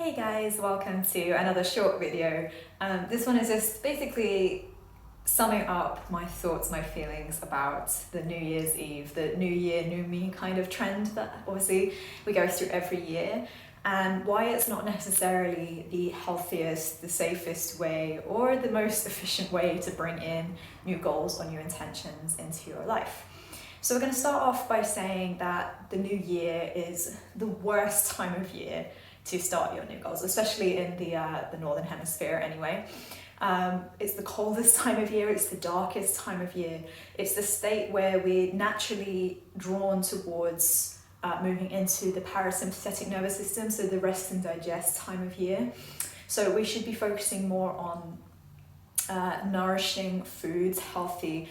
Hey guys, welcome to another short video. This one is just basically summing up my thoughts, my feelings about the New Year's Eve, the New Year, New Me kind of trend that obviously we go through every year, and why it's not necessarily the healthiest, the safest way, or the most efficient way to bring in new goals or new intentions into your life. So we're going to start off by saying that the new year is the worst time of year to start your new goals, especially in the Northern Hemisphere anyway. It's the coldest time of year, it's the darkest time of year, it's the state where we're naturally drawn towards moving into the parasympathetic nervous system, so the rest and digest time of year. So we should be focusing more on nourishing foods, healthy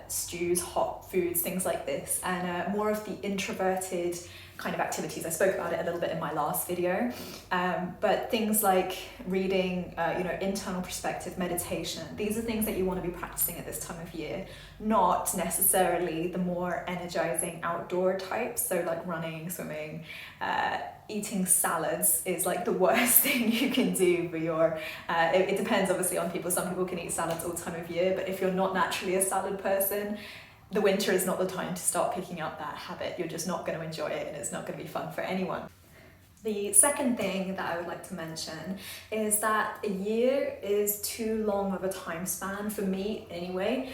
stews, hot foods, things like this, and more of the introverted kind of activities. I spoke about it a little bit in my last video, but things like reading, internal perspective, meditation, these are things that you want to be practicing at this time of year, not necessarily the more energizing outdoor types, so like running, swimming, eating salads is like the worst thing you can do for your, it depends obviously on people. Some people can eat salads all time of year, but if you're not naturally a salad person, the winter is not the time to start picking up that habit. You're just not going to enjoy it and it's not going to be fun for anyone. The second thing that I would like to mention is that a year is too long of a time span for me anyway.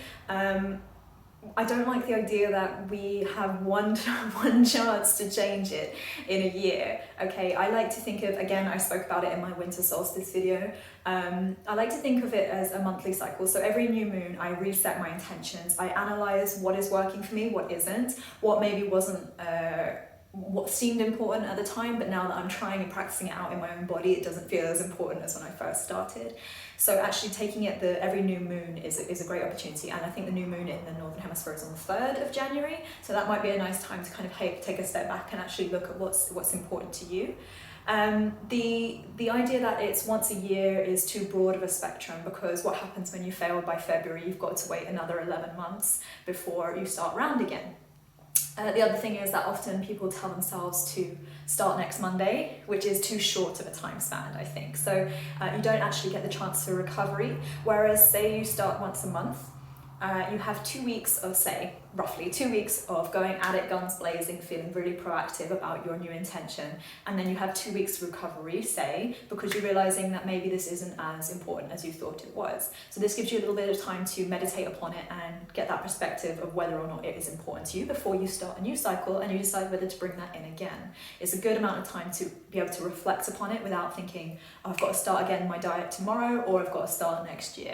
I don't like the idea that we have one chance to change it in a year. Okay, I like to think of, again, I spoke about it in my winter solstice video. I like to think of it as a monthly cycle. So every new moon, I reset my intentions. I analyze what is working for me, what isn't, what maybe wasn't, what seemed important at the time, but now that I'm trying and practicing it out in my own body, it doesn't feel as important as when I first started. So actually taking it every new moon is a great opportunity, and I think the new moon in the Northern Hemisphere is on the 3rd of January, so that might be a nice time to kind of take a step back and actually look at what's important to you. The idea that it's once a year is too broad of a spectrum, because what happens when you fail by February, you've got to wait another 11 months before you start round again. The other thing is that often people tell themselves to start next Monday, which is too short of a time span, I think. So you don't actually get the chance for recovery. Whereas say you start once a month, you have 2 weeks of, say, roughly 2 weeks of going at it guns blazing, feeling really proactive about your new intention. And then you have 2 weeks recovery, say, because you're realizing that maybe this isn't as important as you thought it was. So this gives you a little bit of time to meditate upon it and get that perspective of whether or not it is important to you before you start a new cycle and you decide whether to bring that in again. It's a good amount of time to be able to reflect upon it without thinking, oh, I've got to start again my diet tomorrow, or I've got to start next year.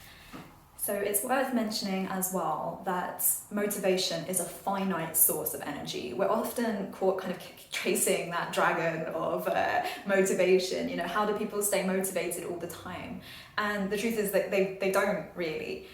So it's worth mentioning as well that motivation is a finite source of energy. We're often caught kind of chasing that dragon of motivation. You know, how do people stay motivated all the time? And the truth is that they don't really.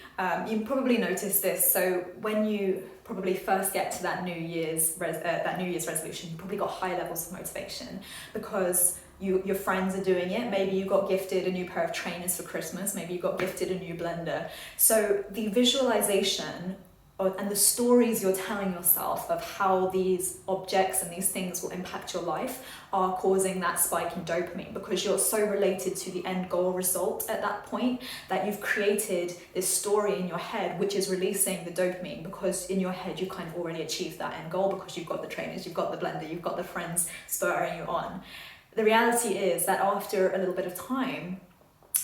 You probably noticed this. So when you probably first get to that New Year's resolution, you probably got high levels of motivation because your friends are doing it. Maybe you got gifted a new pair of trainers for Christmas. Maybe you got gifted a new blender. So the visualization and the stories you're telling yourself of how these objects and these things will impact your life are causing that spike in dopamine, because you're so related to the end goal result at that point that you've created this story in your head which is releasing the dopamine, because in your head you kind of already achieved that end goal because you've got the trainers, you've got the blender, you've got the friends spurring you on. The reality is that after a little bit of time,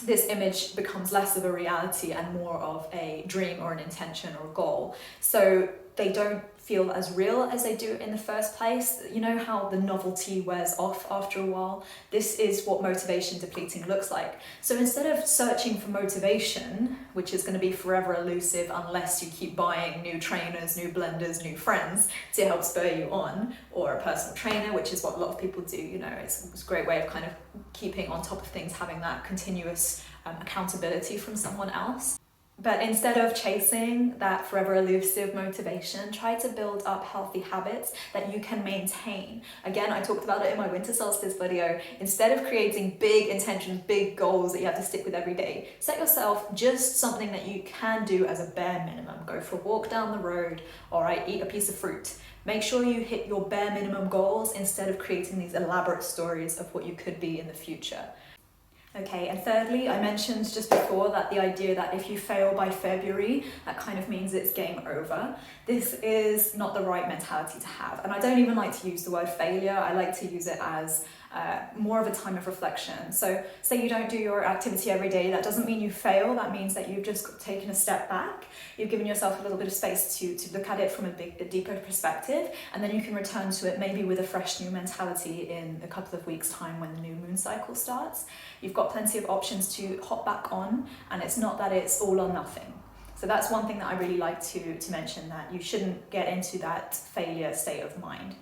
this image becomes less of a reality and more of a dream or an intention or a goal. So they don't feel as real as they do in the first place. You know how the novelty wears off after a while? This is what motivation depleting looks like. So instead of searching for motivation, which is going to be forever elusive unless you keep buying new trainers, new blenders, new friends to help spur you on, or a personal trainer, which is what a lot of people do, you know, it's a great way of kind of keeping on top of things, having that continuous accountability from someone else. But instead of chasing that forever elusive motivation, try to build up healthy habits that you can maintain. Again, I talked about it in my winter solstice video. Instead of creating big intentions, big goals that you have to stick with every day, set yourself just something that you can do as a bare minimum. Go for a walk down the road, all right, eat a piece of fruit. Make sure you hit your bare minimum goals instead of creating these elaborate stories of what you could be in the future. Okay, and thirdly, I mentioned just before that the idea that if you fail by February, that kind of means it's game over. This is not the right mentality to have. And I don't even like to use the word failure. I like to use it as more of a time of reflection. So say you don't do your activity every day, that doesn't mean you fail. That means that you've just taken a step back. You've given yourself a little bit of space to look at it from a deeper perspective, and then you can return to it maybe with a fresh new mentality in a couple of weeks' time when the new moon cycle starts. You've got plenty of options to hop back on, and it's not that it's all or nothing. So that's one thing that I really like to mention, that you shouldn't get into that failure state of mind.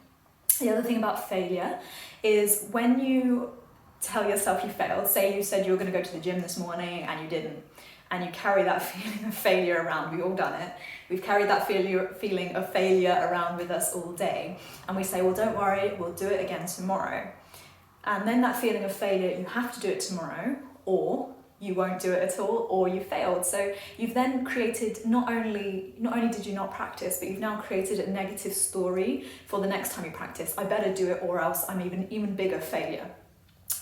The other thing about failure is when you tell yourself you failed, say you said you were going to go to the gym this morning and you didn't, and you carry that feeling of failure around. We've all done it. We've carried that feeling of failure around with us all day, and we say, well, don't worry, we'll do it again tomorrow. And then that feeling of failure, you have to do it tomorrow, or you won't do it at all, or you failed. So you've then created, not only did you not practice, but you've now created a negative story for the next time you practice. I better do it or else I'm even bigger failure.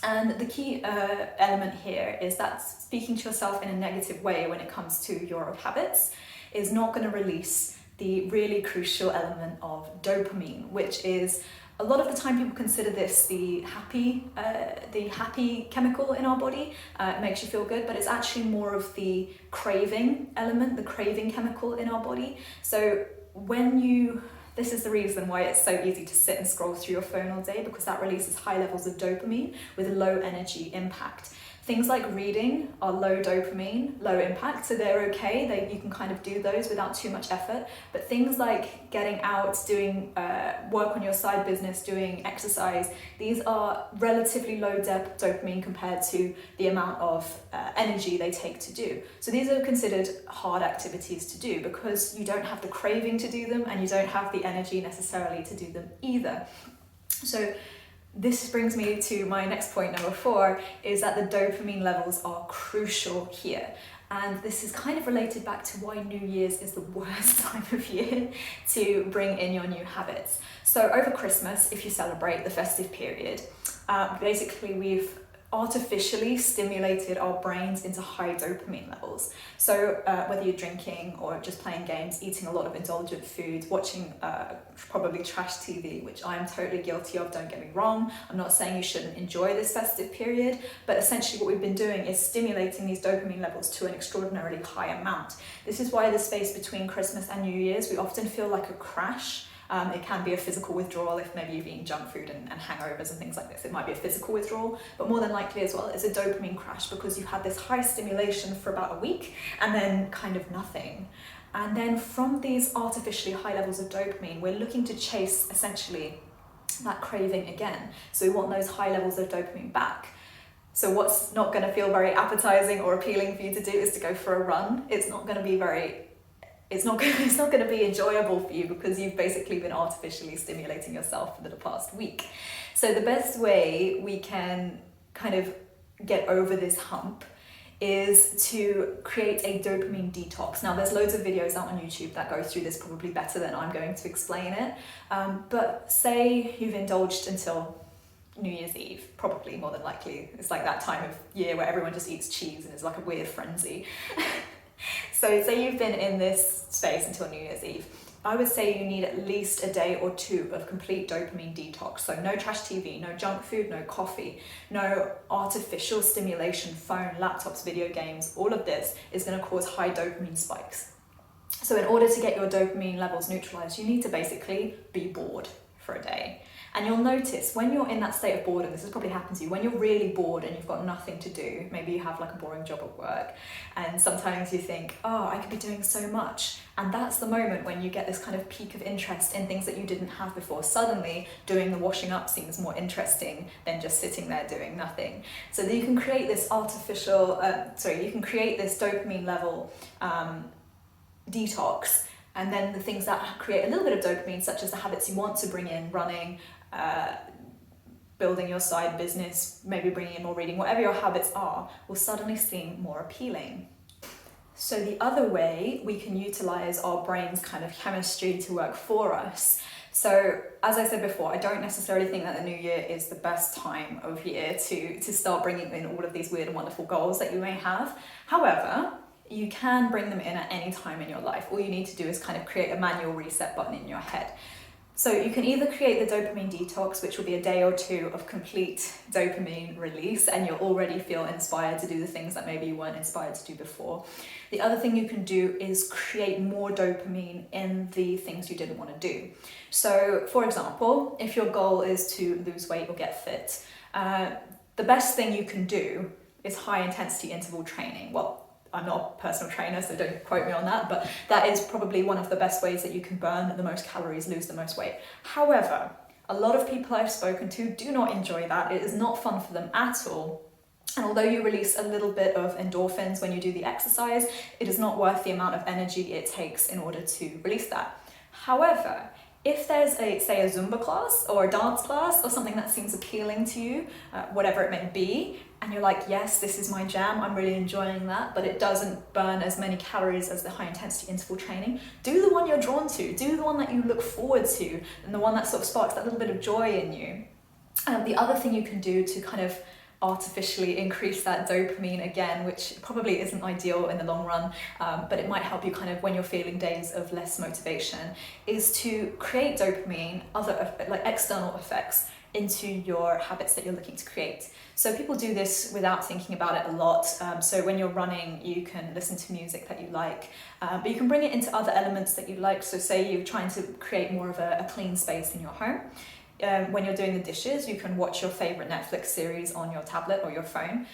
And the key element here is that speaking to yourself in a negative way when it comes to your habits is not going to release the really crucial element of dopamine, which is, a lot of the time people consider this the happy chemical in our body. It makes you feel good, but it's actually more of the craving element, the craving chemical in our body. So this is the reason why it's so easy to sit and scroll through your phone all day, because that releases high levels of dopamine with low energy impact. Things like reading are low dopamine, low impact, so they're okay. You can kind of do those without too much effort. But things like getting out, doing work on your side business, doing exercise, these are relatively low dopamine compared to the amount of energy they take to do. So these are considered hard activities to do because you don't have the craving to do them and you don't have the energy necessarily to do them either. So this brings me to my next point, number 4, is that the dopamine levels are crucial here. And this is kind of related back to why New Year's is the worst time of year to bring in your new habits. So over Christmas, if you celebrate the festive period, basically we've artificially stimulated our brains into high dopamine levels. So whether you're drinking or just playing games, eating a lot of indulgent food, watching probably trash TV, which I'm totally guilty of, don't get me wrong. I'm not saying you shouldn't enjoy this festive period, but essentially what we've been doing is stimulating these dopamine levels to an extraordinarily high amount. This is why the space between Christmas and New Year's, we often feel like a crash. It can be a physical withdrawal if maybe you've eaten junk food and hangovers and things like this. It might be a physical withdrawal, but more than likely as well, it's a dopamine crash because you had this high stimulation for about a week and then kind of nothing. And then from these artificially high levels of dopamine, we're looking to chase essentially that craving again. So we want those high levels of dopamine back. So what's not going to feel very appetizing or appealing for you to do is to go for a run. It's not going to be it's not going to be enjoyable for you because you've basically been artificially stimulating yourself for the past week. So the best way we can kind of get over this hump is to create a dopamine detox. Now there's loads of videos out on YouTube that go through this probably better than I'm going to explain it. But say you've indulged until New Year's Eve, probably more than likely. It's like that time of year where everyone just eats cheese and it's like a weird frenzy. So say you've been in this space until New Year's Eve. I would say you need at least a day or 2 of complete dopamine detox. So no trash TV, no junk food, no coffee, no artificial stimulation, phone, laptops, video games. All of this is going to cause high dopamine spikes. So in order to get your dopamine levels neutralized, you need to basically be bored for a day. And you'll notice when you're in that state of boredom, this has probably happened to you, when you're really bored and you've got nothing to do, maybe you have like a boring job at work, and sometimes you think, oh, I could be doing so much. And that's the moment when you get this kind of peak of interest in things that you didn't have before. Suddenly, doing the washing up seems more interesting than just sitting there doing nothing. So that you can create this you can create this dopamine level detox. And then the things that create a little bit of dopamine, such as the habits you want to bring in, running, building your side business, maybe bringing in more reading, whatever your habits are, will suddenly seem more appealing. So the other way we can utilize our brain's kind of chemistry to work for us. So as I said before, I don't necessarily think that the new year is the best time of year to start bringing in all of these weird and wonderful goals that you may have. However, you can bring them in at any time in your life. All you need to do is kind of create a manual reset button in your head. So you can either create the dopamine detox, which will be a day or two of complete dopamine release, and you'll already feel inspired to do the things that maybe you weren't inspired to do before. The other thing you can do is create more dopamine in the things you didn't want to do. So for example, if your goal is to lose weight or get fit, the best thing you can do is high intensity interval training. Well, I'm not a personal trainer, so don't quote me on that, but that is probably one of the best ways that you can burn the most calories, lose the most weight. However, a lot of people I've spoken to do not enjoy that. It is not fun for them at all. And although you release a little bit of endorphins when you do the exercise, it is not worth the amount of energy it takes in order to release that. However, if there's a Zumba class or a dance class or something that seems appealing to you, whatever it may be, and you're like, yes, this is my jam, I'm really enjoying that, but it doesn't burn as many calories as the high intensity interval training, do the one you're drawn to, do the one that you look forward to, and the one that sort of sparks that little bit of joy in you. The other thing you can do to kind of artificially increase that dopamine again, which probably isn't ideal in the long run, but it might help you kind of when you're feeling days of less motivation, is to create dopamine, other like external effects into your habits that you're looking to create. So people do this without thinking about it a lot. So when you're running, you can listen to music that you like, but you can bring it into other elements that you like. So say you're trying to create more of a clean space in your home. When you're doing the dishes, you can watch your favorite Netflix series on your tablet or your phone.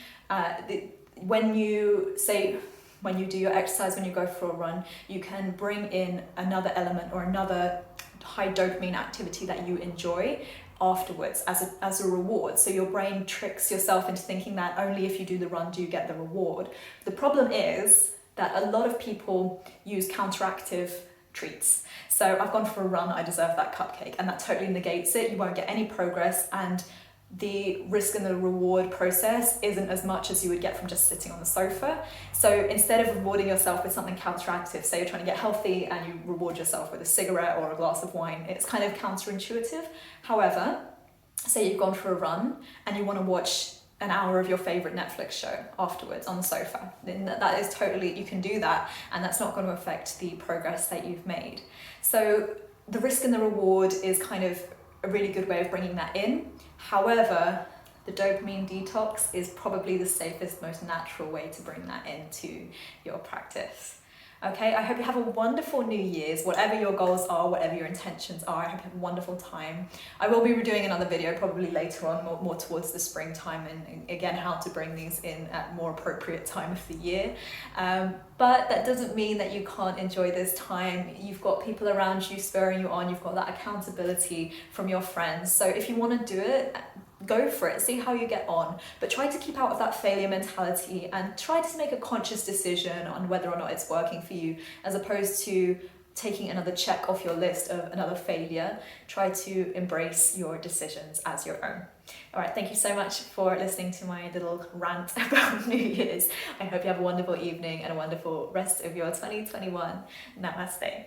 When you do your exercise, when you go for a run, you can bring in another element or another high dopamine activity that you enjoy afterwards as a reward. So your brain tricks yourself into thinking that only if you do the run do you get the reward. The problem is that a lot of people use counteractive treats. So I've gone for a run, I deserve that cupcake, and that totally negates it. You won't get any progress, and the risk and the reward process isn't as much as you would get from just sitting on the sofa. So instead of rewarding yourself with something counteractive, say you're trying to get healthy and you reward yourself with a cigarette or a glass of wine, it's kind of counterintuitive. However, say you've gone for a run and you want to watch an hour of your favorite Netflix show afterwards on the sofa, then that is totally, you can do that, and that's not going to affect the progress that you've made. So the risk and the reward is kind of a really good way of bringing that in. However, the dopamine detox is probably the safest, most natural way to bring that into your practice. Okay, I hope you have a wonderful New Year's, whatever your goals are, whatever your intentions are. I hope you have a wonderful time. I will be doing another video probably later on, more towards the springtime, and again, how to bring these in at more appropriate time of the year. But that doesn't mean that you can't enjoy this time. You've got people around you spurring you on, you've got that accountability from your friends. So if you want to do it, go for it, see how you get on, but try to keep out of that failure mentality and try to make a conscious decision on whether or not it's working for you, as opposed to taking another check off your list of another failure. Try to embrace your decisions as your own. All right, thank you so much for listening to my little rant about New Year's. I hope you have a wonderful evening and a wonderful rest of your 2021. Namaste.